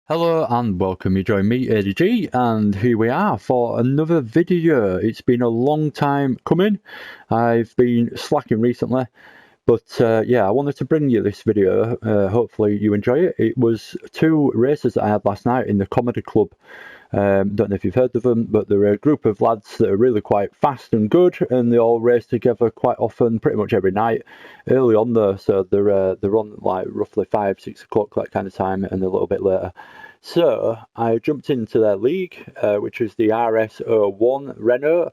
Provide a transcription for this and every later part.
Hello and welcome, you join me ADG, and here we are for another video. It's been a long time coming. I've been slacking recently, but yeah, I wanted to bring you this video. Hopefully you enjoy it. It was two races that I had last night in the Comedy Club. Don't know if you've heard of them, but they're a group of lads that are really quite fast and good, and they all race together quite often, pretty much every night. Early on though, so they're on like roughly 5-6 o'clock, that kind of time, and a little bit later. So I jumped into their league, which is the RS01 Renault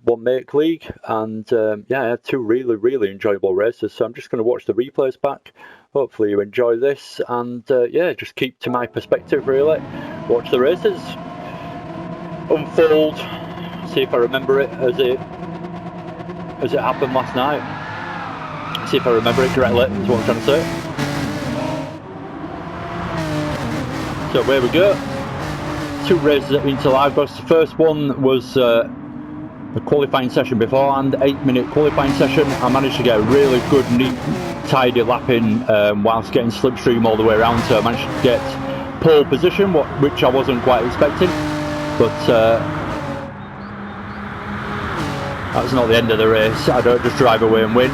One Make League, and yeah, I had two really enjoyable races. So I'm just going to watch the replays back. Hopefully you enjoy this, and yeah, just keep to my perspective really. Watch the races unfold, see if I remember it as it happened last night. See if I remember it correctly, is what I'm trying to say. So here we go. Two races at Interlagos. The first one was a qualifying session beforehand, 8-minute qualifying session. I managed to get a really good, neat, tidy lap in whilst getting slipstream all the way around. So I managed to get pole position, which I wasn't quite expecting. But that's not the end of the race. I don't just drive away and win.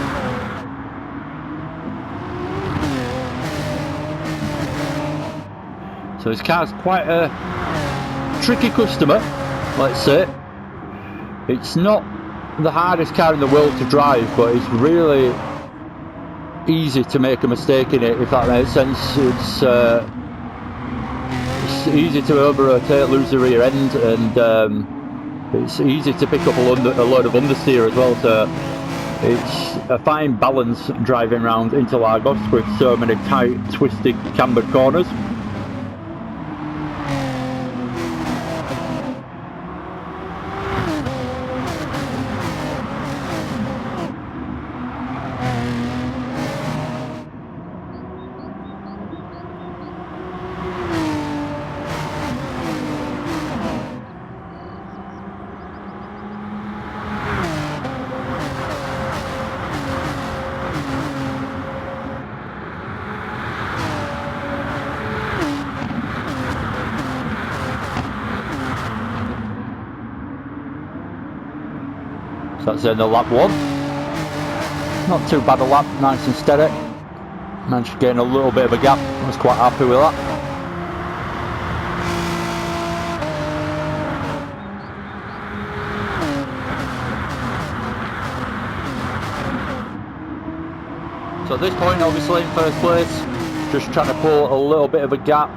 So this car's quite a tricky customer, let's say. It's not the hardest car in the world to drive, but it's really easy to make a mistake in it, if that makes sense. It's easy to over-rotate, lose the rear end, and it's easy to pick up a load of understeer as well. So it's a fine balance driving around Interlagos with so many tight, twisted, cambered corners. So that's the end of lap one. Not too bad a lap, nice and steady. Managed to gain a little bit of a gap. I was quite happy with that. So at this point, obviously in first place, just trying to pull a little bit of a gap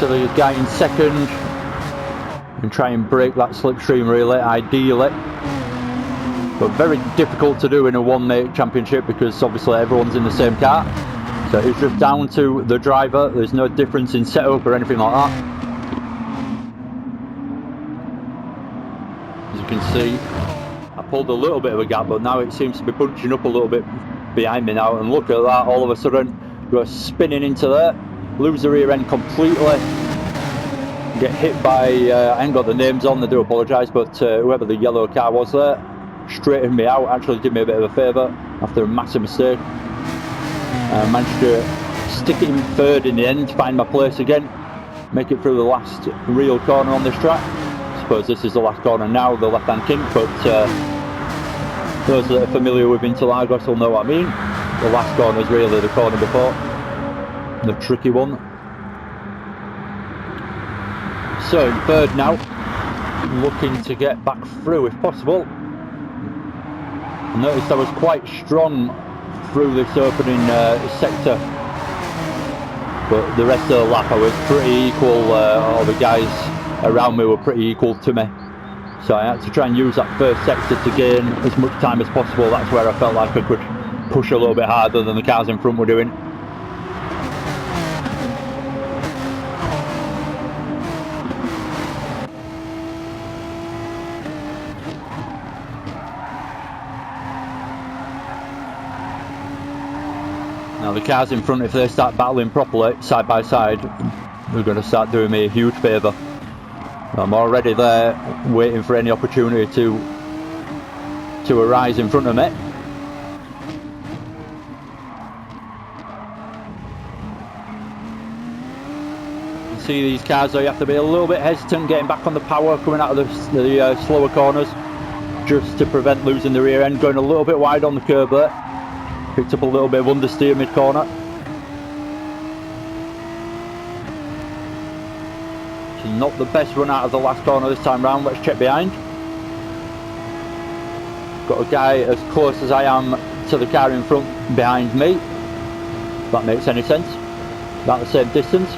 to the guy in second and try and break that slipstream really, ideally. But very difficult to do in a one-make championship because obviously everyone's in the same car. So it's just down to the driver. There's no difference in setup or anything like that. As you can see, I pulled a little bit of a gap, but now it seems to be bunching up a little bit behind me now. And look at that, all of a sudden, go spinning into there, lose the rear end completely, get hit by, I ain't got the names on, I do apologise, but whoever the yellow car was there, straightened me out, actually did me a bit of a favour after a massive mistake. Managed to stick it in third in the end, find my place again, make it through the last real corner on this track. I suppose this is the last corner now, the left hand kink, but those that are familiar with Interlagos will know what I mean. The last corner is really the corner before, the tricky one. So in third now, looking to get back through if possible. I noticed I was quite strong through this opening sector, but the rest of the lap I was pretty equal, all the guys around me were pretty equal to me. So I had to try and use that first sector to gain as much time as possible. That's where I felt like I could push a little bit harder than the cars in front were doing. Now the cars in front, if they start battling properly, side by side, they're going to start doing me a huge favour. I'm already there, waiting for any opportunity to arise in front of me. see these cars, so you have to be a little bit hesitant getting back on the power coming out of the slower corners, just to prevent losing the rear end. Going a little bit wide on the curb there. Picked up a little bit of understeer mid-corner. Not the best run out of the last corner this time round. Let's check behind. Got a guy as close as I am to the car in front behind me, if that makes any sense. About the same distance.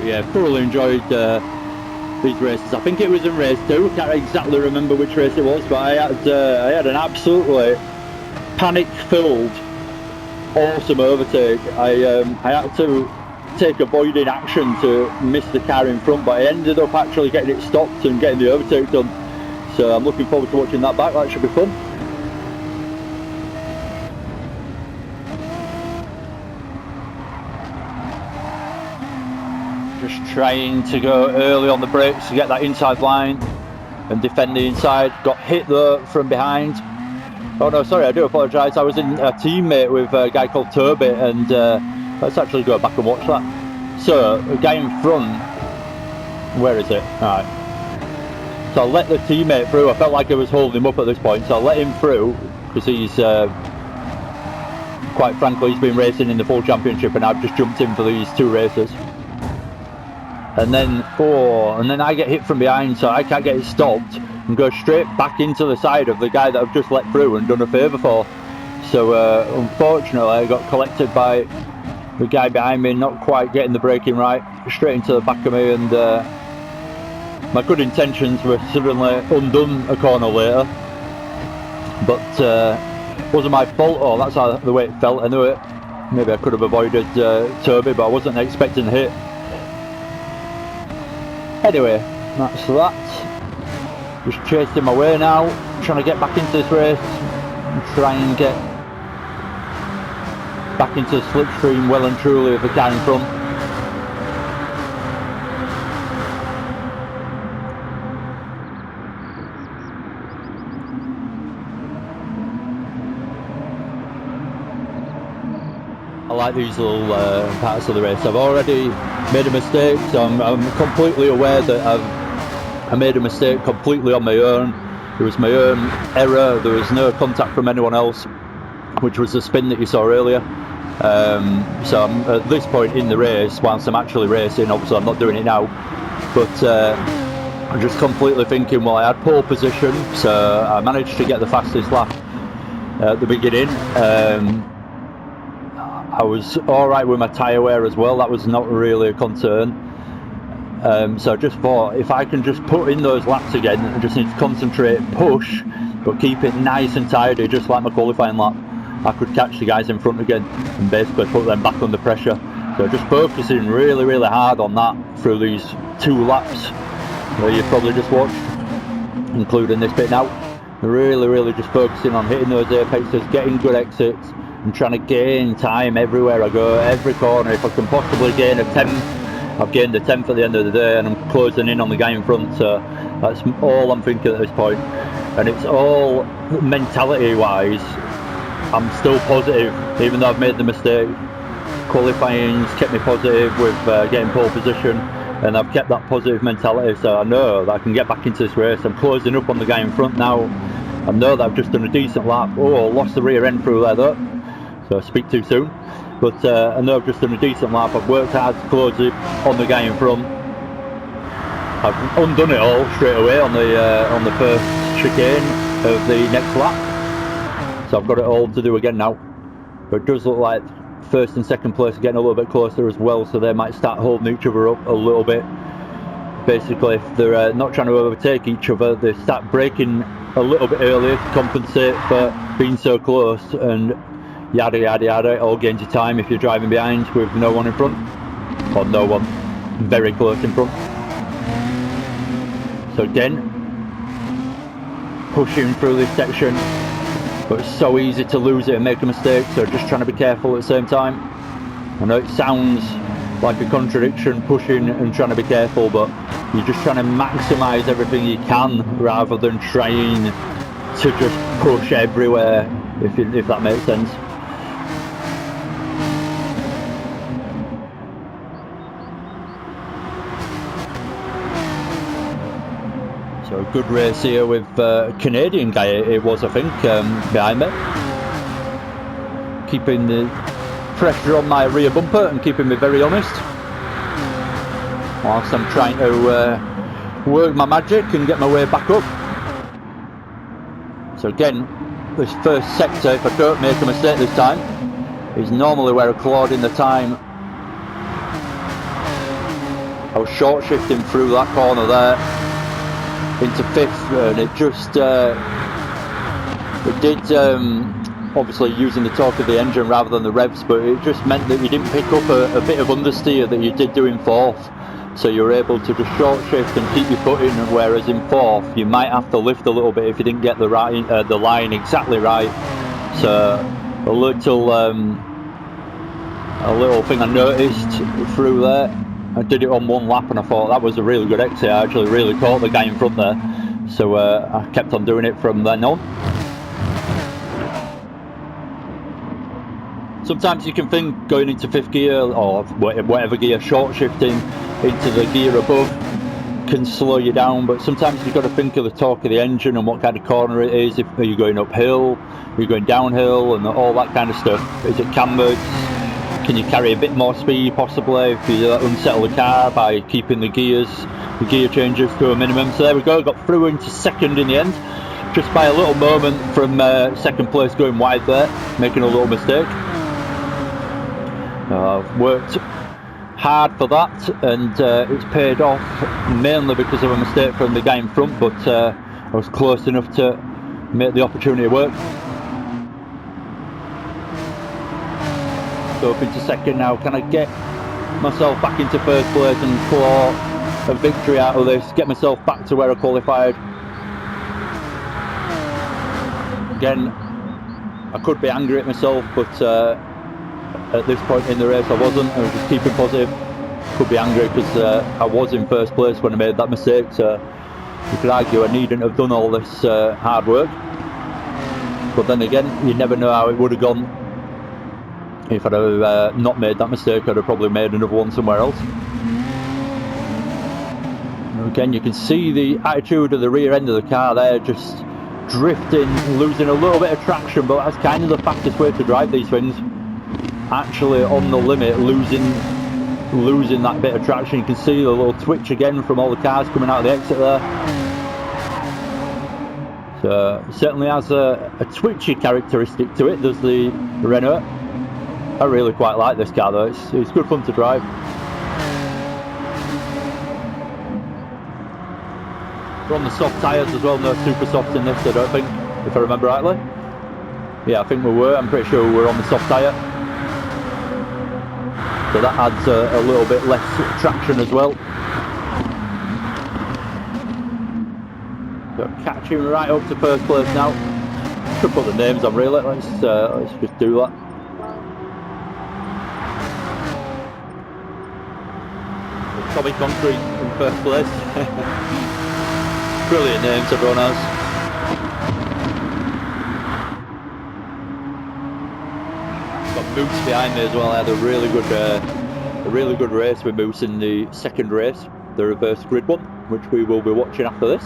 Yeah, thoroughly enjoyed these races. I think it was in race 2, can't exactly remember which race it was, but I had an absolutely panic-filled awesome overtake. I had to take avoiding action to miss the car in front, but I ended up actually getting it stopped and getting the overtake done. So I'm looking forward to watching that back. That should be fun. Just trying to go early on the brakes to get that inside line and defend the inside. Got hit though from behind. Oh no, sorry, I do apologise. I was in a teammate with a guy called Toby, and let's actually go back and watch that. So, a guy in front, where is it? Alright. So I let the teammate through. I felt like I was holding him up at this point, so I let him through, because he's, quite frankly, he's been racing in the full championship, and I've just jumped in for these 2 races. And then I get hit from behind, so I can't get it stopped and go straight back into the side of the guy that I've just let through and done a favour for. So unfortunately I got collected by the guy behind me, not quite getting the braking right, straight into the back of me, and my good intentions were suddenly undone a corner later. But wasn't my fault, or that's how the way it felt anyway. Maybe I could have avoided Toby, but I wasn't expecting a hit. Anyway, that's that. Just chasing my way now, trying to get back into this race and try and get back into the slipstream well and truly of the car in front. I like these little parts of the race. I've already made a mistake, so I'm completely aware that I made a mistake completely on my own. It was my own error. There was no contact from anyone else, which was the spin that you saw earlier. So I'm at this point in the race, whilst I'm actually racing, obviously I'm not doing it now, but I'm just completely thinking, well, I had pole position, so I managed to get the fastest lap at the beginning. I was alright with my tyre wear as well, that was not really a concern. So I just thought, if I can just put in those laps again, I just need to concentrate, push, but keep it nice and tidy, just like my qualifying lap, I could catch the guys in front again and basically put them back under pressure. So just focusing really, really hard on that through these 2 laps that you've probably just watched, including this bit now. Really, really just focusing on hitting those apexes, getting good exits, and trying to gain time everywhere I go, every corner. If I can possibly gain a 10th, I've gained a 10th at the end of the day, and I'm closing in on the guy in front, so that's all I'm thinking at this point. And it's all mentality wise, I'm still positive, even though I've made the mistake. Qualifying's kept me positive with getting pole position, and I've kept that positive mentality, so I know that I can get back into this race. I'm closing up on the guy in front now. I know that I've just done a decent lap. Oh, lost the rear end through there though, so I speak too soon. But I know I've just done a decent lap. I've worked hard to close it on the guy in front. I've undone it all straight away on the first chicane of the next lap. So I've got it all to do again now. But it does look like first and second place are getting a little bit closer as well, so they might start holding each other up a little bit. Basically, if they're not trying to overtake each other, they start braking a little bit earlier to compensate for being so close, and yada yada yada. It all gains you time if you're driving behind with no one in front, or no one very close in front. So again, pushing through this section, but it's so easy to lose it and make a mistake, so just trying to be careful at the same time. I know it sounds like a contradiction, pushing and trying to be careful, but you're just trying to maximise everything you can rather than trying to just push everywhere, if that makes sense. So a good race here with a Canadian guy, it was, I think, behind me. Keeping the pressure on my rear bumper and keeping me very honest. Whilst I'm trying to work my magic and get my way back up. So again, this first sector, if I don't make a mistake this time, is normally where I clawed in the time. I was short shifting through that corner there into 5th, and it just it did obviously using the torque of the engine rather than the revs, but it just meant that you didn't pick up a bit of understeer that you did do in 4th, so you're able to just short shift and keep your foot in, whereas in 4th you might have to lift a little bit if you didn't get the line exactly right. So a little thing I noticed through there, I did it on one lap and I thought that was a really good exit. I actually really caught the guy in front there, so I kept on doing it from then on. Sometimes you can think going into 5th gear or whatever gear, short shifting into the gear above can slow you down, but sometimes you've got to think of the torque of the engine and what kind of corner it is. If you're going uphill, you're going downhill, and all that kind of stuff. Is it cambered? Can you carry a bit more speed possibly if you unsettle the car by keeping the gear changes to a minimum? So there we go, got through into 2nd in the end, just by a little moment from 2nd place going wide there, making a little mistake. I've worked hard for that, and it's paid off mainly because of a mistake from the guy in front, but I was close enough to make the opportunity work. So up into 2nd now. Can I get myself back into 1st place and claw a victory out of this, get myself back to where I qualified? Again, I could be angry at myself, but at this point in the race I wasn't. I was just keeping positive. Could be angry because I was in 1st place when I made that mistake, so you could argue I needn't have done all this hard work. But then again, you never know how it would have gone. If I'd have not made that mistake, I'd have probably made another one somewhere else. Again, you can see the attitude of the rear end of the car there, just drifting, losing a little bit of traction, but that's kind of the fastest way to drive these things. Actually on the limit, losing that bit of traction. You can see the little twitch again from all the cars coming out of the exit there. So it certainly has a twitchy characteristic to it, does the Renault. I really quite like this car though, it's good fun to drive. We're on the soft tyres as well, no super softs in this I don't think, if I remember rightly. Yeah, I think we were, I'm pretty sure we were on the soft tyre. So that adds a little bit less traction as well. So catching right up to 1st place now. Should put the names on really, let's just do that. Tommy Concrete in 1st place. Brilliant names everyone has. Got Moose behind me as well. I had a really good race with Moose in the 2nd race, the reverse grid one, which we will be watching after this.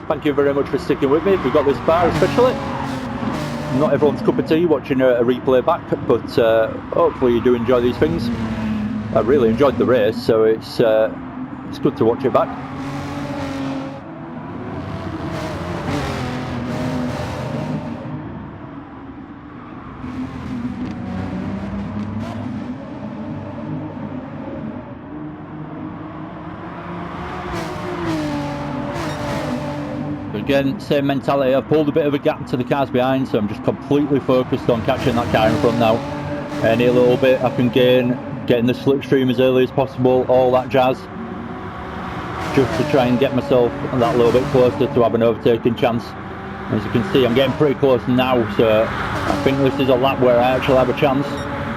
Thank you very much for sticking with me if you got this far, especially. Not everyone's cup of tea watching a replay back, but hopefully you do enjoy these things. I really enjoyed the race, so it's good to watch it back. Again, same mentality. I've pulled a bit of a gap to the cars behind, so I'm just completely focused on catching that car in front now. Any little bit I can gain, getting the slipstream as early as possible, all that jazz, just to try and get myself that little bit closer to have an overtaking chance. As you can see, I'm getting pretty close now, so I think this is a lap where I actually have a chance.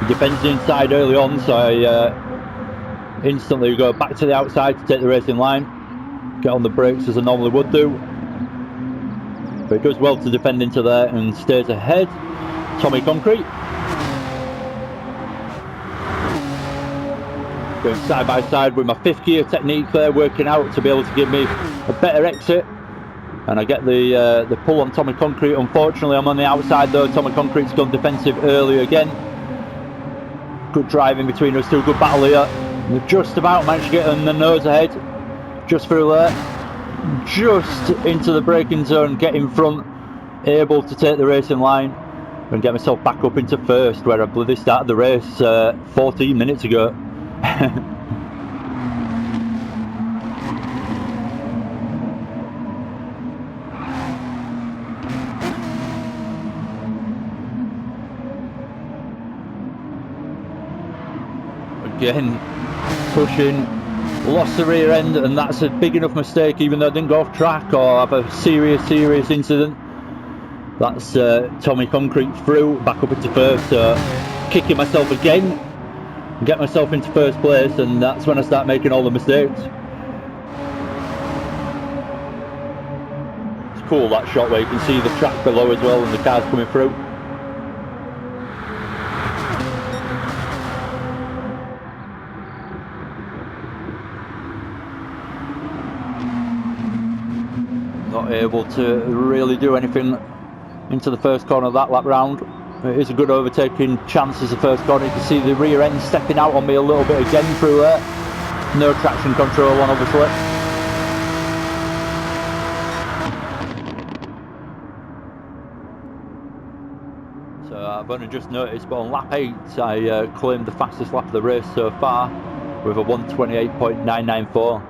It depends inside early on, so I instantly go back to the outside to take the racing line, get on the brakes as I normally would do, but it does well to defend into there and stays ahead. Tommy Concrete going side by side with my 5th gear technique there, working out to be able to give me a better exit. And I get the pull on Tommy Concrete. Unfortunately, I'm on the outside though. Tommy Concrete's gone defensive early again. Good driving between us two, good battle here. We've just about managed to get on the nose ahead. Just through there. Just into the braking zone, get in front. Able to take the racing line and get myself back up into 1st, where I bloody started the race 14 minutes ago. Again, pushing, lost the rear end, and that's a big enough mistake, even though I didn't go off track or have a serious incident. That's Tommy Concrete through, back up into 1st, so kicking myself again, get myself into 1st place, and that's when I start making all the mistakes. It's cool, that shot where you can see the track below as well and the cars coming through. Not able to really do anything into the 1st corner of that lap round. It is a good overtaking chance as the 1st corner. You can see the rear end stepping out on me a little bit again through there. No traction control on, obviously. So I've only just noticed, but on lap 8 I claimed the fastest lap of the race so far with a 1:28.994.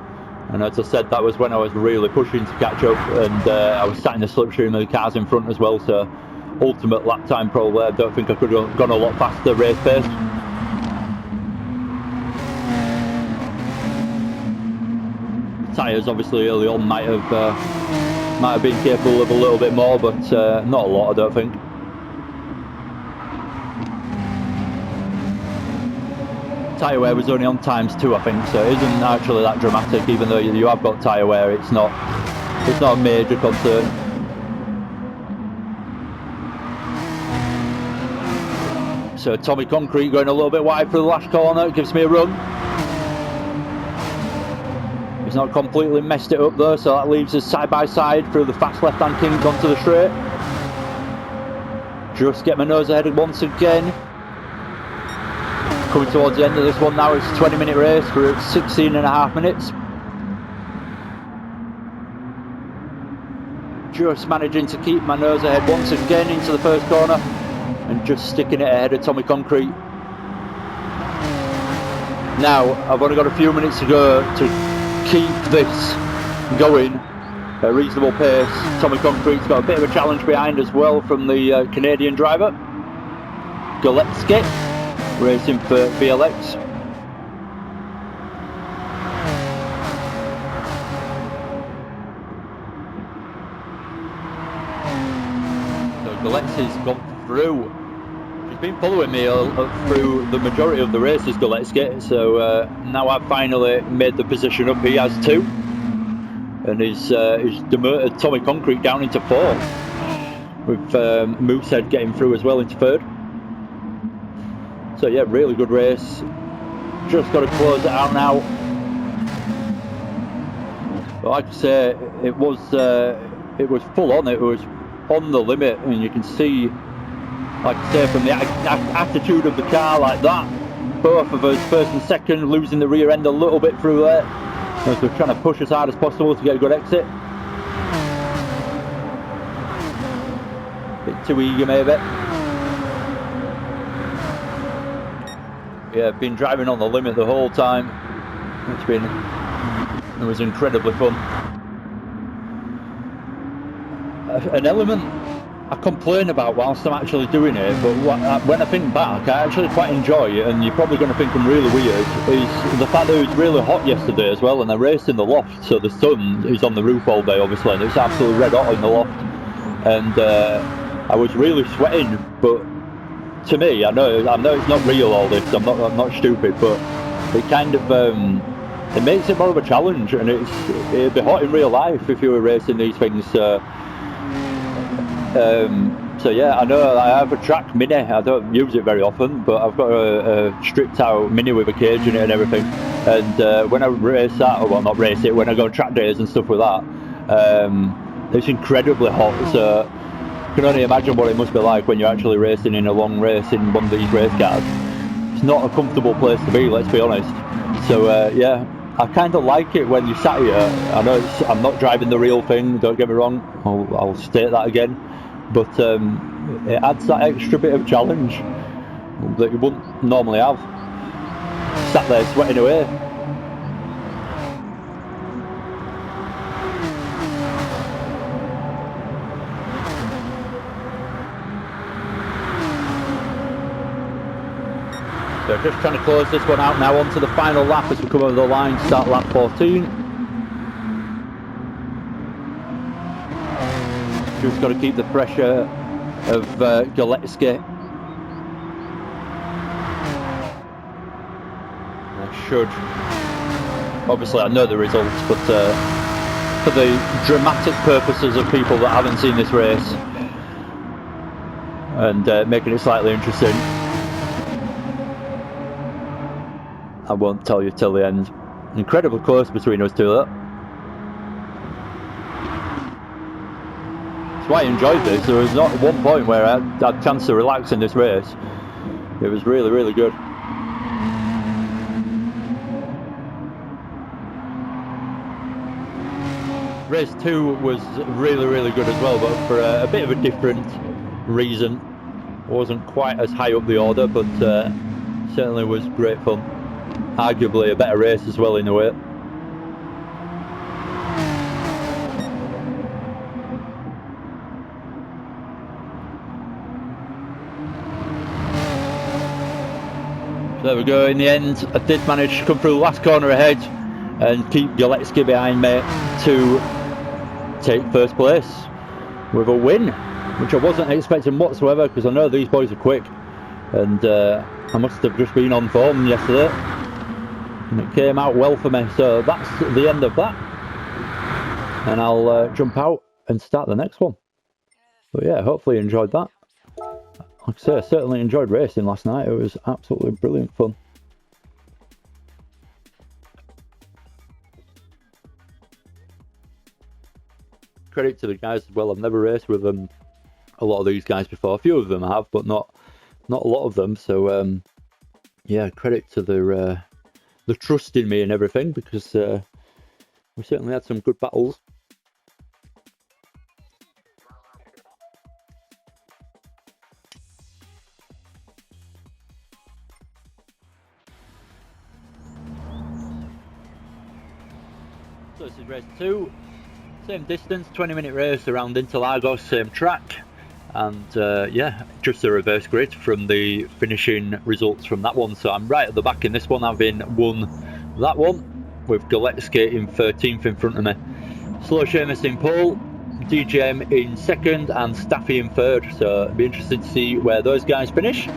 And as I said, that was when I was really pushing to catch up, and I was sat in the slipstream of the cars in front as well, so ultimate lap time probably. I don't think I could have gone a lot faster race pace. Tyres obviously early on might have been capable of a little bit more, but not a lot, I don't think. Tyre wear was only on ×2, I think, so it isn't actually that dramatic. Even though you have got tyre wear, it's not a major concern. So Tommy Concrete going a little bit wide for the last corner, gives me a run. He's not completely messed it up though, so that leaves us side by side through the fast left-hand kink onto the straight. Just get my nose ahead once again. Coming towards the end of this one now. It's a 20-minute race. We're at 16.5 minutes. Just managing to keep my nose ahead once again into the 1st corner and just sticking it ahead of Tommy Concrete. Now I've only got a few minutes to go to keep this going at a reasonable pace. Tommy Concrete's got a bit of a challenge behind as well from the Canadian driver Gillespie, racing for VLX. So Gillespie's gone through. He's been following me through the majority of the races, Gillespie, so now I've finally made the position up. He has 2, and he's demoted Tommy Concrete down into 4th, with Moosehead getting through as well into 3rd. So yeah, really good race. Just got to close it out now. But like I say, it was full on. It was on the limit, and you can see, like I say, from the attitude of the car like that, both of us, 1st and 2nd, losing the rear end a little bit through there, as we're trying to push as hard as possible to get a good exit. Bit too eager maybe. Yeah, been driving on the limit the whole time. It was incredibly fun. An element I complain about whilst I'm actually doing it, but when I think back, I actually quite enjoy it, and you're probably going to think I'm really weird, is the fact that it was really hot yesterday as well, and I raced in the loft, so the sun is on the roof all day obviously, and it's absolutely red hot in the loft, and I was really sweating. But to me, I know it's not real all this, I'm not stupid, but it kind of it makes it more of a challenge, and it'd be hot in real life if you were racing these things. So yeah, I know I have a track Mini. I don't use it very often, but I've got a stripped out Mini with a cage in it and everything. And when I race that, well, not race it, when I go on track days and stuff with that, it's incredibly hot. So I can only imagine what it must be like when you're actually racing in a long race in one of these race cars. It's not a comfortable place to be, let's be honest. So yeah, I kind of like it when you sat here. I know I'm not driving the real thing, don't get me wrong, I'll state that again, but it adds that extra bit of challenge that you wouldn't normally have. Sat there sweating away. So just trying to close this one out now, onto the final lap as we come over the line, start lap 14. Just got to keep the pressure of Galetsky. I should, obviously I know the results, but for the dramatic purposes of people that haven't seen this race and making it slightly interesting, I won't tell you till the end. Incredibly close between us two, though. That's why I enjoyed this. There was not one point where I had a chance to relax in this race. It was really, really good. Race 2 was really, really good as well, but for a bit of a different reason. Wasn't quite as high up the order, but certainly was great fun. Arguably a better race as well in a way. So there we go, in the end I did manage to come through the last corner ahead and keep Galetsky behind me to take first place with a win, which I wasn't expecting whatsoever, because I know these boys are quick, and I must have just been on form yesterday. And it came out well for me, so that's the end of that. And I'll jump out and start the next one. But yeah, hopefully you enjoyed that. Like I say, I certainly enjoyed racing last night. It was absolutely brilliant fun. Credit to the guys as well. I've never raced with a lot of these guys before. A few of them I have, but not a lot of them. So yeah, credit to the trust in me and everything, because we certainly had some good battles. So this is race 2, same distance, 20-minute race around Interlagos, same track, and yeah, just a reverse grid from the finishing results from that one. So I'm right at the back in this one, having won that one, with Galetsky in 13th in front of me. Slow Seamus in pole, DJM in second, and Staffy in third. So it'll be interesting to see where those guys finish.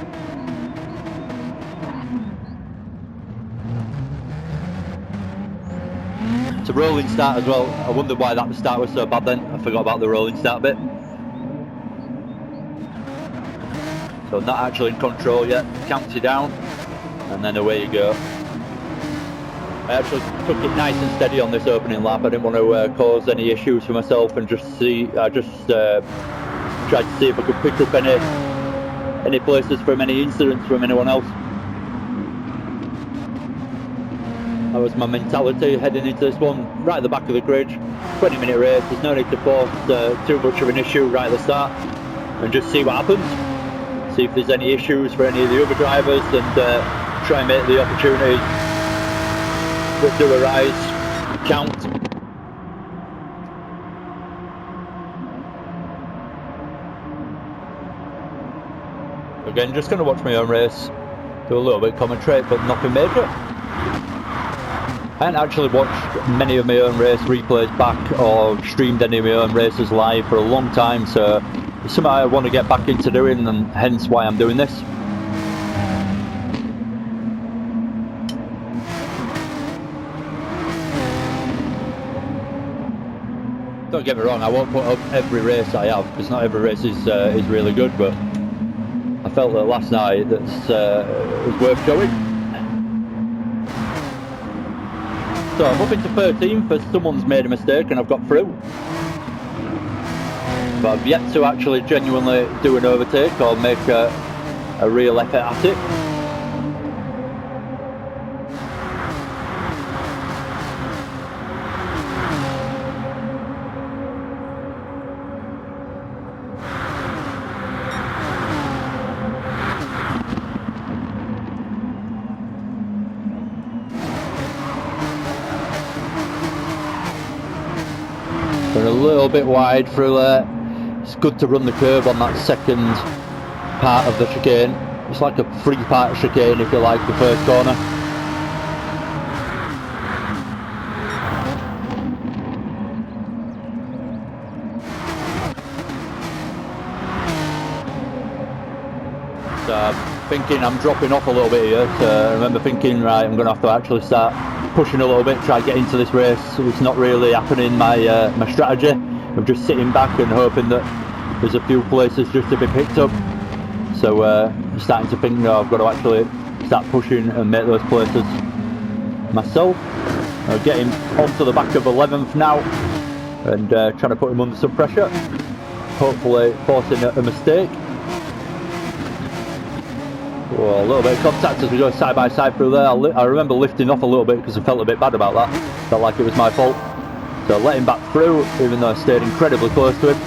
It's a rolling start as well. I wondered why that start was so bad then. I forgot about the rolling start bit. So not actually in control yet. Counts you down, and then away you go. I actually took it nice and steady on this opening lap. I didn't want to cause any issues for myself, and just see. I just tried to see if I could pick up any places from any incidents from anyone else. That was my mentality heading into this one. Right at the back of the grid, 20-minute race. There's no need to force too much of an issue right at the start, and just see what happens. See if there's any issues for any of the other drivers, and try and make the opportunities that do arise count. Again, just going to watch my own race, do a little bit of commentary, but nothing major. I haven't actually watched many of my own race replays back or streamed any of my own races live for a long time, so it's something I want to get back into doing, and hence why I'm doing this. Don't don't get me wrong, I won't put up every race I have, because not every race is really good, but I felt that last night that's was worth showing. So I'm up into 13th, but someone's made a mistake and I've got through. But I've yet to actually genuinely do an overtake or make a real effort at it. We're a little bit wide through there. It's good to run the curve on that second part of the chicane. It's like a three-part chicane, if you like, the first corner. So I'm thinking I'm dropping off a little bit here. So I remember thinking, right, I'm going to have to actually start pushing a little bit, try to get into this race. It's not really happening, my strategy. I'm just sitting back and hoping that there's a few places just to be picked up. So I'm starting to think, no, I've got to actually start pushing and make those places myself. I'm getting onto the back of 11th now and trying to put him under some pressure, hopefully forcing a mistake. Oh, a little bit of contact as we go side by side through there. I remember lifting off a little bit because I felt a bit bad about that. Felt like it was my fault. So let him back through, even though I stayed incredibly close to him.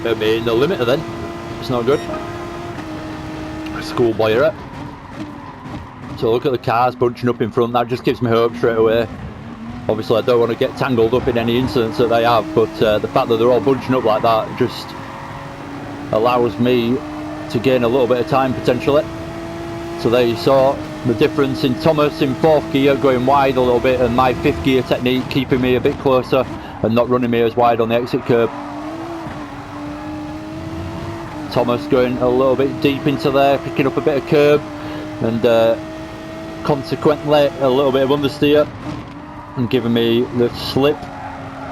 Put me in the limiter then. It's not good. Schoolboy error. So look at the cars bunching up in front. That just gives me hope straight away. Obviously I don't want to get tangled up in any incidents that they have, but the fact that they're all bunching up like that just allows me to gain a little bit of time potentially. So there you saw the difference in Thomas in 4th gear going wide a little bit, and my 5th gear technique keeping me a bit closer and not running me as wide on the exit curb. Thomas going a little bit deep into there, picking up a bit of curb, and consequently a little bit of understeer, and giving me the slip,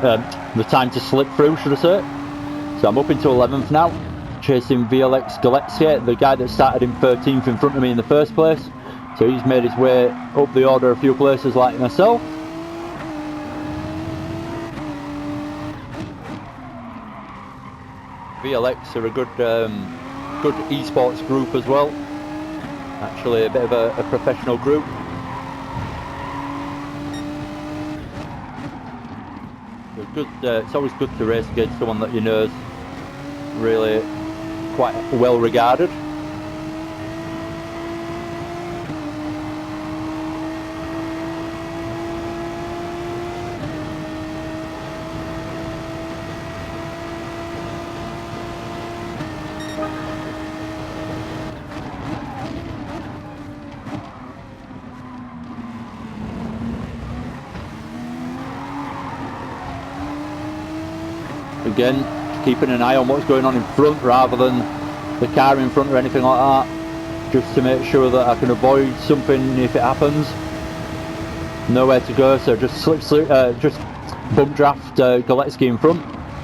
the time to slip through, should I say. So I'm up into 11th now, chasing VLX Gillespie, the guy that started in 13th in front of me in the first place. So he's made his way up the order a few places like myself. VLX are a good esports group as well. Actually a bit of a professional group. Good, it's always good to race against someone that you know is really quite well regarded. Again, keeping an eye on what's going on in front rather than the car in front or anything like that, just to make sure that I can avoid something if it happens. Nowhere to go, so just just bump draft Gillespie in front,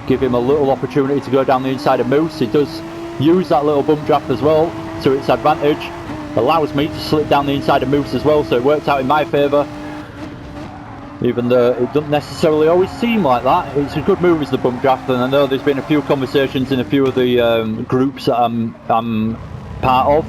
give him a little opportunity to go down the inside of Moose. He does use that little bump draft as well to its advantage, allows me to slip down the inside of Moose as well, so it worked out in my favour. Even though it doesn't necessarily always seem like that, it's a good move as the bump draft, and I know there's been a few conversations in a few of the groups that I'm part of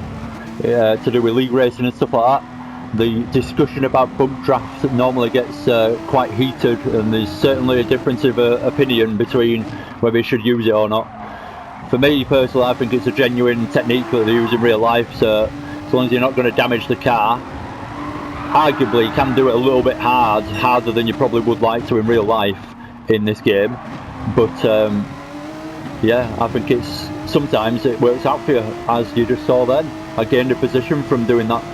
to do with league racing and stuff like that. The discussion about bump draft normally gets quite heated, and there's certainly a difference of opinion between whether you should use it or not. For me personally, I think it's a genuine technique that they use in real life, so as long as you're not going to damage the car, arguably you can do it a little bit harder than you probably would like to in real life in this game, but yeah, I think it's sometimes it works out for you, as you just saw then. I gained a position from doing that.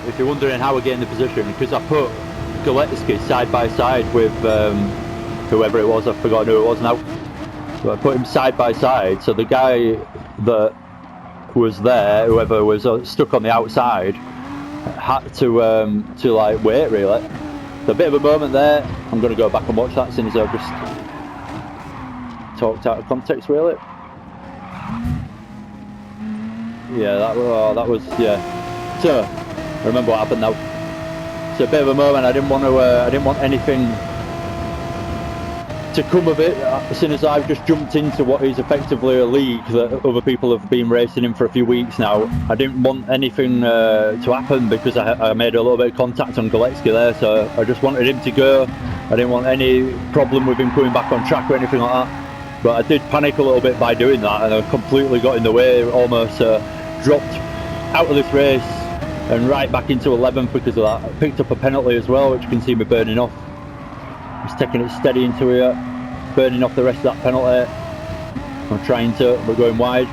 if you're wondering how we're getting the position, because I put Galetsky side by side with whoever it was, I've forgotten who it was now. So I put him side by side, so the guy that was there, whoever was stuck on the outside, had to like wait really. So a bit of a moment there. I'm going to go back and watch that since I've just talked out of context really. Yeah, that was yeah. So I remember what happened now. It's a bit of a moment. I didn't want anything to come of it, as soon as I've just jumped into what is effectively a league that other people have been racing in for a few weeks now. I didn't want anything to happen because I made a little bit of contact on Galetsky there, so I just wanted him to go. I didn't want any problem with him coming back on track or anything like that. But I did panic a little bit by doing that, and I completely got in the way, almost dropped out of this race and right back into 11th because of that. I picked up a penalty as well, which you can see me burning off. Just taking it steady into here, burning off the rest of that penalty. I'm trying to, but going wide.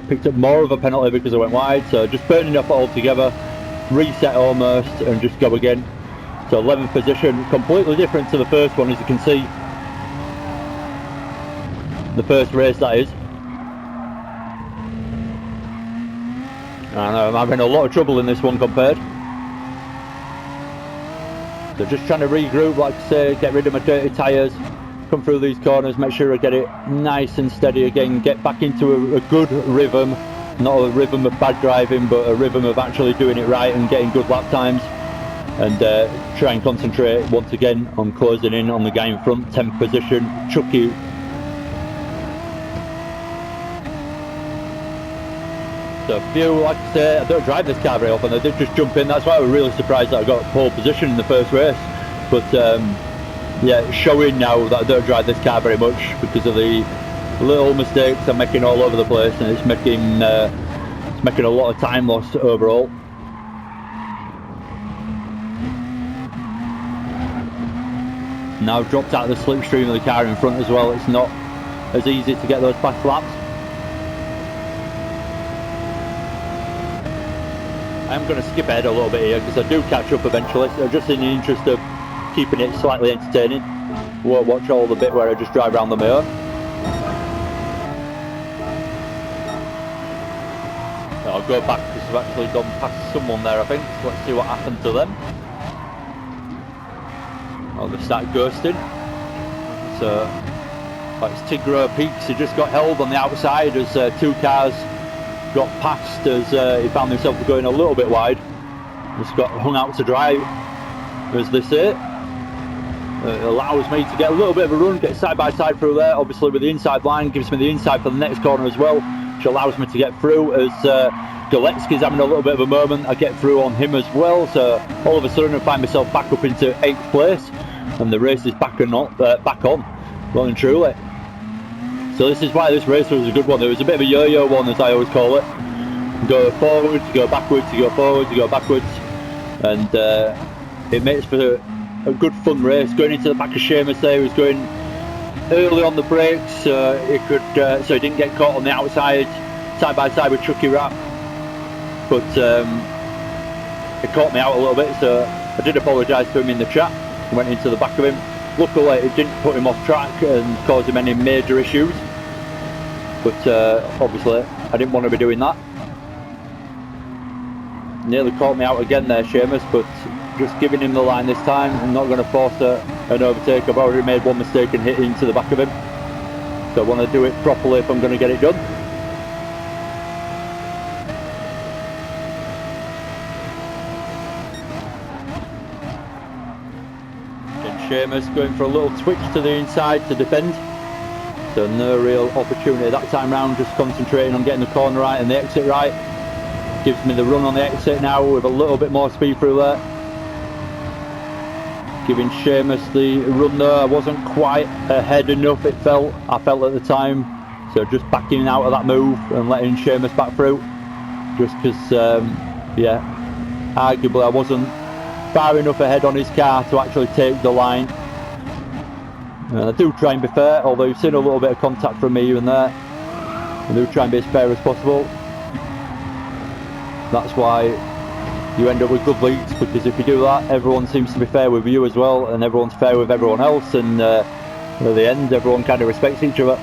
Picked up more of a penalty because I went wide, so just burning off it all together, reset almost, and just go again. So 11th position, completely different to the first one, as you can see. The first race, that is. And I'm having a lot of trouble in this one compared. So just trying to regroup, like I say, get rid of my dirty tyres, come through these corners, make sure I get it nice and steady again, get back into a good rhythm, not a rhythm of bad driving, but a rhythm of actually doing it right and getting good lap times, and try and concentrate once again on closing in on the guy in front, 10th position, Chucky. So a few, like I say, I don't drive this car very often, I did just jump in, that's why I was really surprised that I got pole position in the first race. But yeah, it's showing now that I don't drive this car very much because of the little mistakes I'm making all over the place, and it's making a lot of time loss overall. Now I've dropped out of the slipstream of the car in front as well, it's not as easy to get those fast laps. I'm going to skip ahead a little bit here because I do catch up eventually, so just in the interest of keeping it slightly entertaining, won't watch all the bit where I just drive around the mirror. I'll go back because I've actually gone past someone there I think, so let's see what happened to them. Oh, they started ghosting. So, it's Tigro Peaks, he just got held on the outside as two cars got past as he found himself going a little bit wide. Just got hung out to dry, as they say. It allows me to get a little bit of a run, get side by side through there, obviously with the inside line, gives me the inside for the next corner as well, which allows me to get through as Galetsky's having a little bit of a moment. I get through on him as well, so all of a sudden I find myself back up into 8th place, and the race is back on, well and truly. So this is why this race was a good one. It was a bit of a yo-yo one, as I always call it. Go forward, to go backwards, to go forward, to go backwards, and it makes for a good fun race. Going into the back of Seamus there, he was going early on the brakes, so he didn't get caught on the outside, side by side with Chucky Rat. But it caught me out a little bit, so I did apologise to him in the chat. I went into the back of him. Luckily it didn't put him off track and cause him any major issues, but obviously I didn't want to be doing that. Nearly caught me out again there, Seamus, but just giving him the line this time. I'm not going to force an overtake. I've already made one mistake and hit into the back of him, so I want to do it properly if I'm going to get it done. Seamus going for a little twitch to the inside to defend, so no real opportunity that time round, just concentrating on getting the corner right and the exit right. Gives me the run on the exit now with a little bit more speed through there, giving Seamus the run there. I wasn't quite ahead enough, I felt at the time, so just backing out of that move and letting Seamus back through, just because yeah, arguably I wasn't far enough ahead on his car to actually take the line. I do try and be fair, although you've seen a little bit of contact from me here and there. I do try and be as fair as possible. That's why you end up with good leads, because if you do that, everyone seems to be fair with you as well, and everyone's fair with everyone else, and at the end everyone kind of respects each other.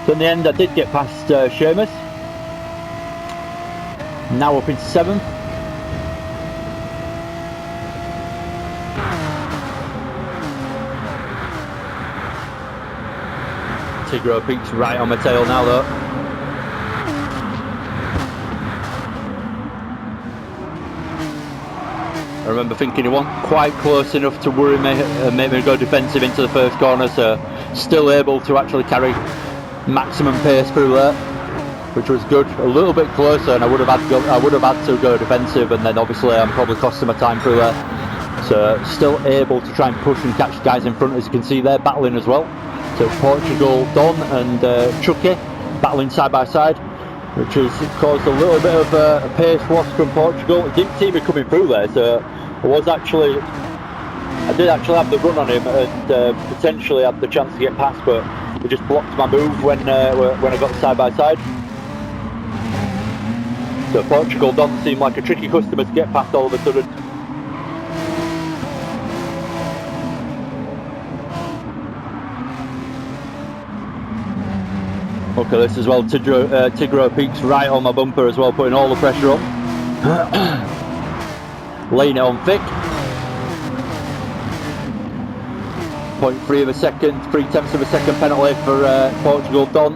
So in the end I did get past Seamus, now up into 7th. Tigro Peak's right on my tail now though. I remember thinking he wasn't quite close enough to worry me and make me go defensive into the first corner, so still able to actually carry maximum pace through there, which was good. A little bit closer and I would have had to go defensive, and then obviously I'm probably costing my time through there. So still able to try and push and catch guys in front, as you can see they're battling as well. So Portugal, Don and Chucky battling side by side, which has caused a little bit of a pace loss from Portugal. He didn't see me coming through there, so I did actually have the run on him and potentially had the chance to get past, but he just blocked my move when I got side by side. So Portugal doesn't seem like a tricky customer to get past all of a sudden. Look at this as well, Tigro Peak's right on my bumper as well, putting all the pressure on. Laying it on thick. 0.3 of a second, 0.3 of a second penalty for Portugal Don.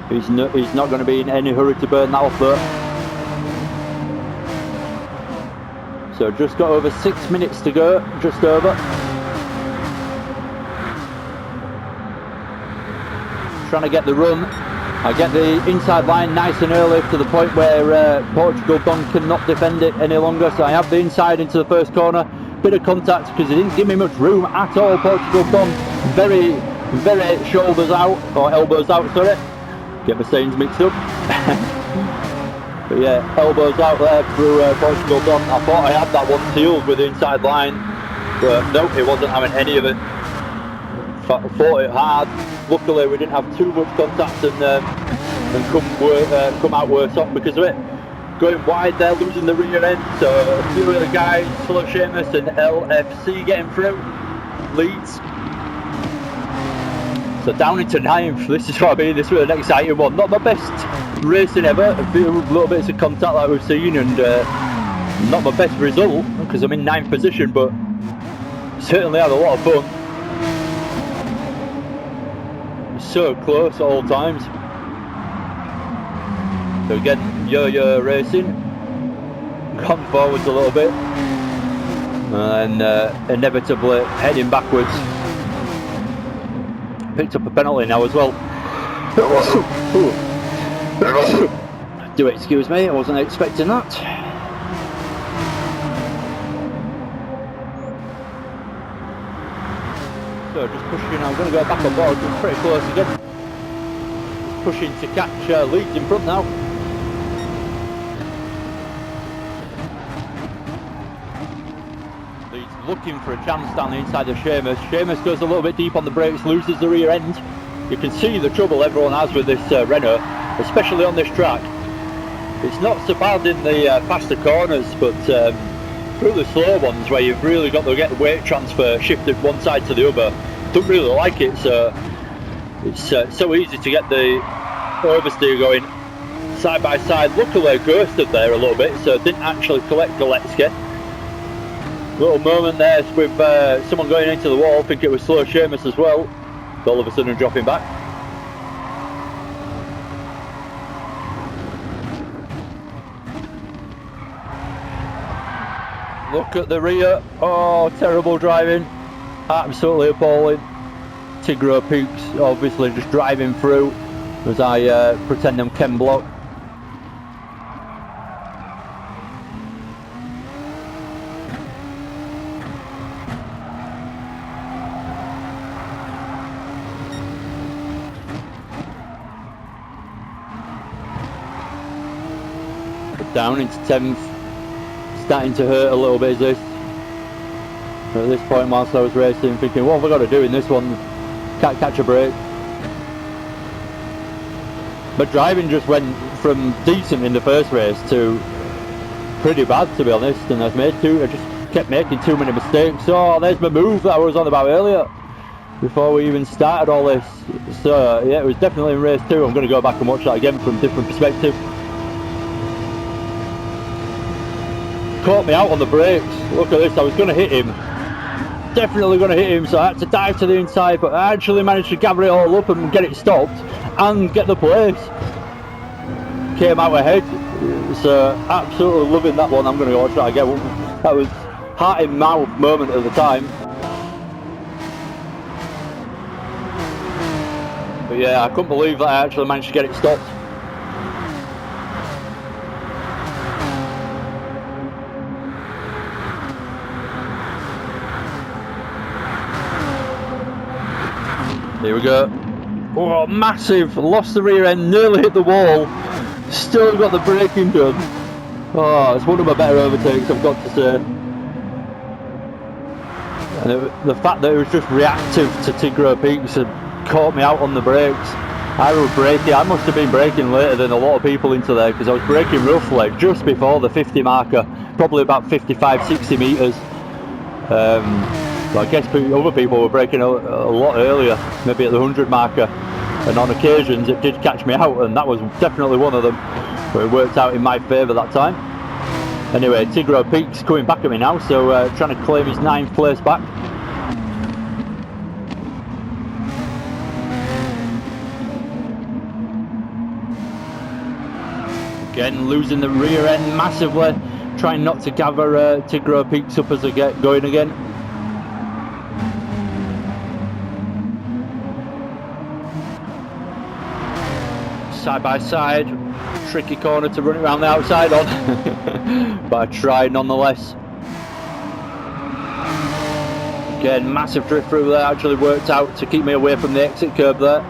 He's not going to be in any hurry to burn that off though. So just got over 6 minutes to go, just over. Trying to get the run. I get the inside line nice and early to the point where Portugal Don cannot defend it any longer, so I have the inside into the first corner. Bit of contact because he didn't give me much room at all. Portugal Don very shoulders out, or elbows out, sorry. Get my sayings mixed up. But yeah, elbows out there through Portugal Don. I thought I had that one sealed with the inside line, but no, he wasn't having any of it. Fought it hard. Luckily we didn't have too much contact and come out worse off because of it. Going wide there, losing the rear end, so a few of the guys, Slow Seamus and LFC getting through, leads. So down into 9th, this is what I mean, this was an exciting one. Not my best racing ever, a few little bits of contact like we've seen, and not my best result, because I'm in 9th position, but certainly had a lot of fun. So close at all times. So again, yo-yo racing, gone forwards a little bit, and inevitably heading backwards. Picked up a penalty now as well. Do excuse me, I wasn't expecting that. So just pushing, I'm going to go back on board, it's pretty close again. Just pushing to catch leads in front now. Leads looking for a chance down the inside of Seamus. Seamus goes a little bit deep on the brakes, loses the rear end. You can see the trouble everyone has with this Renault, especially on this track. It's not so bad in the faster corners, but through the slow ones where you've really got to get the weight transfer shifted one side to the other, don't really like it. So it's so easy to get the oversteer going side by side. Luckily I ghosted there a little bit, so didn't actually collect Galecki. Little moment there with someone going into the wall. I think it was Slow Seamus as well, all of a sudden dropping back. Look at the rear, oh terrible driving, absolutely appalling. Tigro Peaks obviously just driving through as I pretend I'm Ken Block. Down into 10th. Starting to hurt a little bit, is this. At this point whilst I was racing, thinking, what have I got to do in this one? Can't catch a break. My driving just went from decent in the first race to pretty bad, to be honest, and I just kept making too many mistakes. Oh, there's my move that I was on about earlier, before we even started all this. So yeah, it was definitely in race 2. I'm going to go back and watch that again from a different perspective. Caught me out on the brakes. Look at this, I was going to hit him. Definitely going to hit him, so I had to dive to the inside, but I actually managed to gather it all up and get it stopped and get the place. Came out ahead, so absolutely loving that one. I'm going to watch that again. That was heart in mouth moment at the time. But yeah, I couldn't believe that I actually managed to get it stopped. Here we go. Oh, massive. Lost the rear end, nearly hit the wall. Still got the braking done. Oh, it's one of my better overtakes, I've got to say. And the fact that it was just reactive to Tigro Peaks had caught me out on the brakes. I was braking. I must have been braking later than a lot of people into there, because I was braking roughly just before the 50 marker, probably about 55, 60 metres. So I guess other people were braking a lot earlier, maybe at the 100 marker, and on occasions it did catch me out, and that was definitely one of them, but it worked out in my favour that time. Anyway, Tigro Peaks coming back at me now, so trying to claim his 9th place back. Again, losing the rear end massively, trying not to gather Tigro Peaks up as I get going again. Side by side, tricky corner to run it around the outside on, but I tried nonetheless. Again, massive drift through there, actually worked out to keep me away from the exit curb there.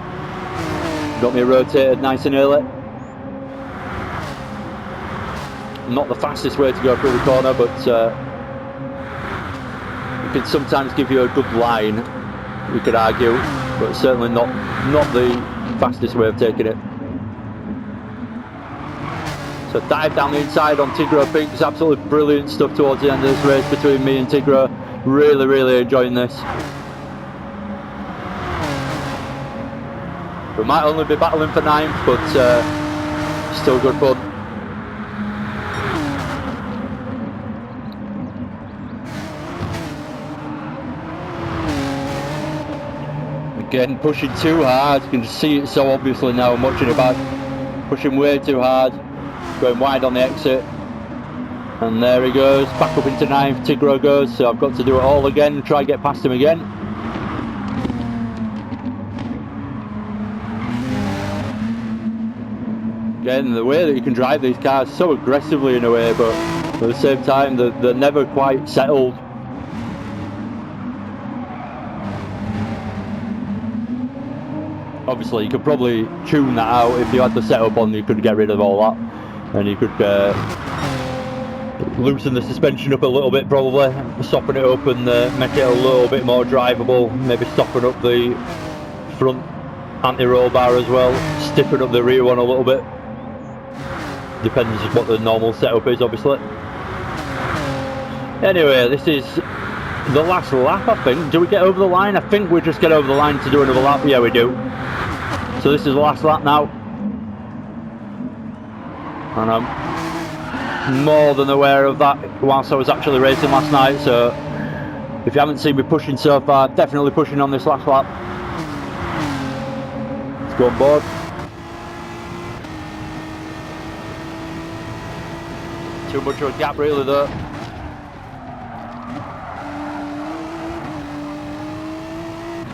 Got me rotated nice and early. Not the fastest way to go through the corner, but it can sometimes give you a good line, you could argue, but certainly not the fastest way of taking it. So dive down the inside on Tigro Peaks, absolutely brilliant stuff towards the end of this race between me and Tigro. Really enjoying this. We might only be battling for 9th, but still good fun. Again, pushing too hard. You can just see it so obviously now I'm watching it back. Pushing way too hard. Going wide on the exit. And there he goes. Back up into 9th. Tigro goes. So I've got to do it all again and try and get past him again. Again, the way that you can drive these cars so aggressively in a way, but at the same time they're never quite settled. Obviously you could probably tune that out. If you had the setup on, you could get rid of all that, and you could loosen the suspension up a little bit, probably soften it up and make it a little bit more drivable. Maybe soften up the front anti-roll bar as well, stiffen up the rear one a little bit. Depends what the normal setup is, obviously. Anyway, this is the last lap, I think. Do we get over the line? I think we just get over the line to do another lap. Yeah, we do. So this is the last lap now. And I'm more than aware of that whilst I was actually racing last night. So if you haven't seen me pushing so far, definitely pushing on this last lap. Let's go on board. Too much of a gap really though.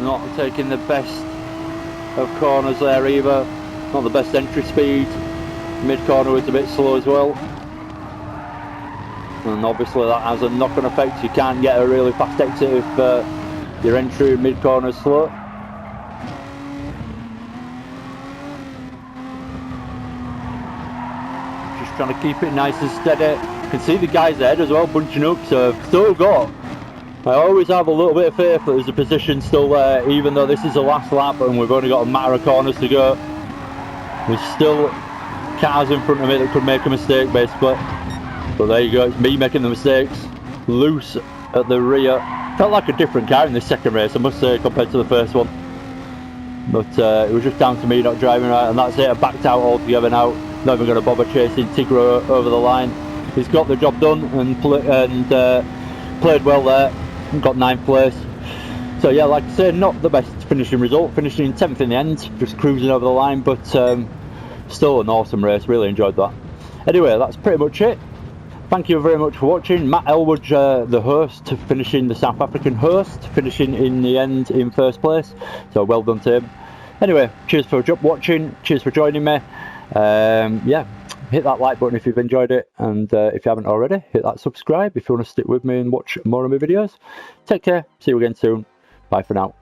Not taking the best of corners there either. Not the best entry speed. Mid corner was a bit slow as well. And obviously that has a knock-on effect. You can't get a really fast exit if your entry mid corner is slow. Just trying to keep it nice and steady. You can see the guys ahead as well bunching up, so I've still got, I always have a little bit of faith that there's a position still there, even though this is the last lap and we've only got a matter of corners to go. There's still cars in front of me that could make a mistake basically. But there you go, it's me making the mistakes. Loose at the rear. Felt like a different car in this second race, I must say, compared to the first one. But it was just down to me not driving right, and that's it. I backed out altogether now. Not even going to bother chasing Tigro over the line. He's got the job done and played well there. Got 9th place. So yeah, like I say, not the best finishing result. Finishing 10th in the end, just cruising over the line, but still an awesome race. Really enjoyed that. Anyway, that's pretty much it. Thank you very much for watching. Matt Elwood, the host, finishing the South African host, finishing in the end in 1st place. So well done to him. Anyway, cheers for watching. Cheers for joining me. Yeah, hit that like button if you've enjoyed it, and if you haven't already, hit that subscribe if you want to stick with me and watch more of my videos. Take care. See you again soon. Bye for now.